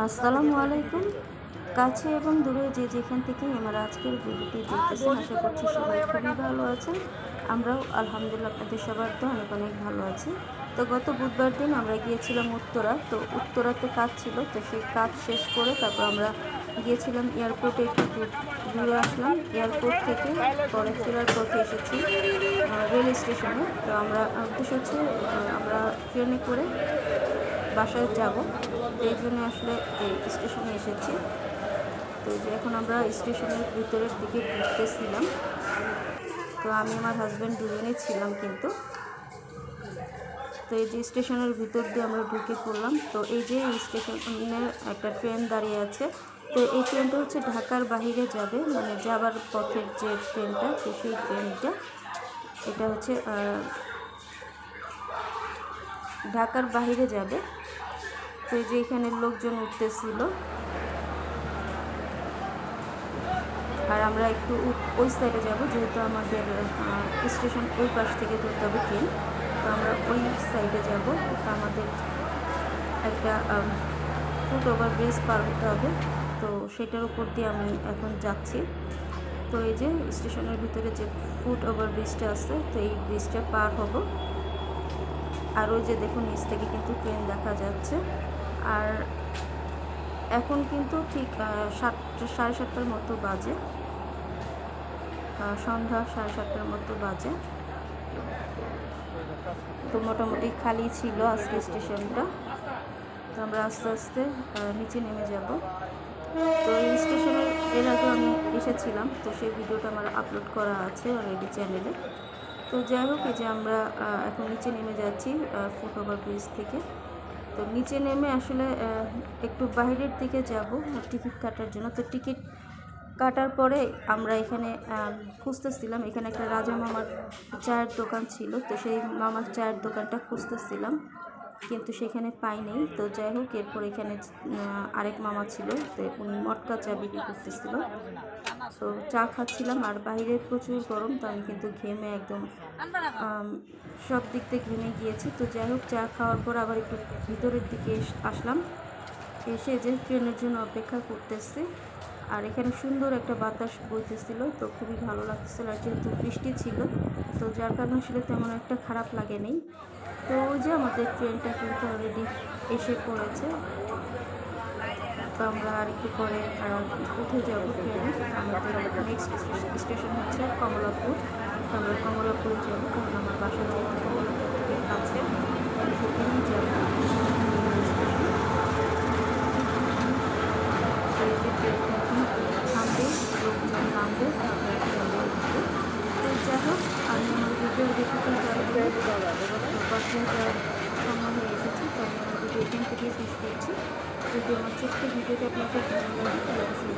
আসসালামু আলাইকুম। কাছে এবং দূরে যে যেখান থেকে আমার আজকের ভিডিওটি দেখতেছেন, আশা করছি সবাই খুবই ভালো আছেন। আমরাও আলহামদুলিল্লাহ আপনাদের সবার তো অনেক অনেক ভালো আছি। তো গত বুধবার দিন আমরা গিয়েছিলাম উত্তরা। তো উত্তরাতে কাজ ছিল, তো সেই কাজ শেষ করে তারপর আমরা গিয়েছিলাম এয়ারপোর্টে, একটু ঘুরে আসলাম। এয়ারপোর্ট থেকে পরে ফেরার পথে এসেছি রেল স্টেশনে। তো আমরা উদ্দেশ্য হচ্ছে আমরা ট্রেনে করে বাসায় যাব, তো এই জন্য আসলে এই স্টেশনে এসেছি। তো যে এখন আমরা স্টেশনের ভিতরের দিকে ঢুকতেছিলাম। তো আমি আমার হাজব্যান্ড দুজনেই ছিলাম কিন্তু। তো এই যে স্টেশনের ভিতর দিয়ে আমরা ঢুকে পড়লাম। তো এই যে স্টেশনে একটা ট্রেন দাঁড়িয়ে আছে। তো এই ট্রেনটা হচ্ছে ঢাকার বাহিরে যাবে, মানে যাবার পথের যে ট্রেনটা, তো সেই ট্রেনটা এটা হচ্ছে ঢাকার বাহিরে যাবে। তো এই যে এখানে লোকজন উঠতেছিল, আর আমরা একটু ওই সাইডে যাব, যেহেতু আমাদের স্টেশন ওই পাশ থেকে ধরতে হবে ট্রেন। তো আমরা ওই সাইডে যাব। আমাদের একটা ফুট ওভার ব্রিজ পার হতে হবে, তো সেটার উপর দিয়ে আমি এখন যাচ্ছি। তো এই যে স্টেশনের ভিতরে যে ফুট ওভার ব্রিজটা আছে, তো এই ব্রিজটা পার হব। আর ওই যে দেখুন নিচ থেকে কিন্তু ট্রেন দেখা যাচ্ছে। আর এখন কিন্তু ঠিক 7:30 মতো বাজে, সন্ধ্যা 7:30 মতো বাজে। তো মোটামুটি খালি ছিল আজকে স্টেশনটা। তো আমরা আস্তে আস্তে নিচে নেমে যাব। তো এই স্টেশনের এর আগে আমি এসেছিলাম, তো সেই ভিডিওটা আমার আপলোড করা আছে অলরেডি চ্যানেলে। তো যাই হোক, এই যে আমরা এখন নিচে নেমে যাচ্ছি ফুট ওভার ব্রিজ থেকে। তো নিচে নেমে আসলে একটু বাইরের দিকে যাব টিকিট কাটার জন্য। তো টিকিট কাটার পরে আমরা এখানে খুঁজতেছিলাম, এখানে একটা রাজা মামার চায়ের দোকান ছিল। তো সেই মামার চায়ের দোকানটা খুঁজতেছিলাম, কিন্তু সেখানে পাইনি। তো যাই হোক, এরপর এখানে আরেক মামা ছিল, তো উনি মটকা চা বিক্রি করতেছিল। তো চা খাচ্ছিলাম, আর বাইরে প্রচুর গরম, তো আমি কিন্তু ঘেমে একদম সব দিক থেকে ঘেমে গিয়েছি। তো যাই হোক, চা খাওয়ার পর আবার একটু ভিতরের দিকে আসলাম। এসে যে ট্রেনের জন্য অপেক্ষা করতেছি, আর এখানে সুন্দর একটা বাতাস বইতেছিল, তো খুবই ভালো লাগতেছিল। আর যেহেতু বৃষ্টি ছিল, তো যার কারণে আসলে তেমন একটা খারাপ লাগেনি। তো ওই যে আমাদের ট্রেনটা কিন্তু অলরেডি এসে পড়েছে। তো আমরা আর একটু পরে উঠে যাব ট্রেনে। আমাদের নেক্সট স্টেশন হচ্ছে কমলাপুর। তো আমরা কমলাপুর যাব, কারণ আমার বাসা যেহেতু কমলাপুর থেকে কাছে, সেখানেই যাব। থামবে, লোকজন নামবে, তারপরে আমরা উঠবো। তো যাই হোক, আমি আমার ভিডিও দেখতে বাসায় যাওয়ার সময় হয়ে এসেছি। তো আমি আমার ভিডিও এখান থেকে শেষ করছি। যদি আমার ছোট্ট ভিডিওটা আপনাদের ভালো লাগে তাহলে অবশ্যই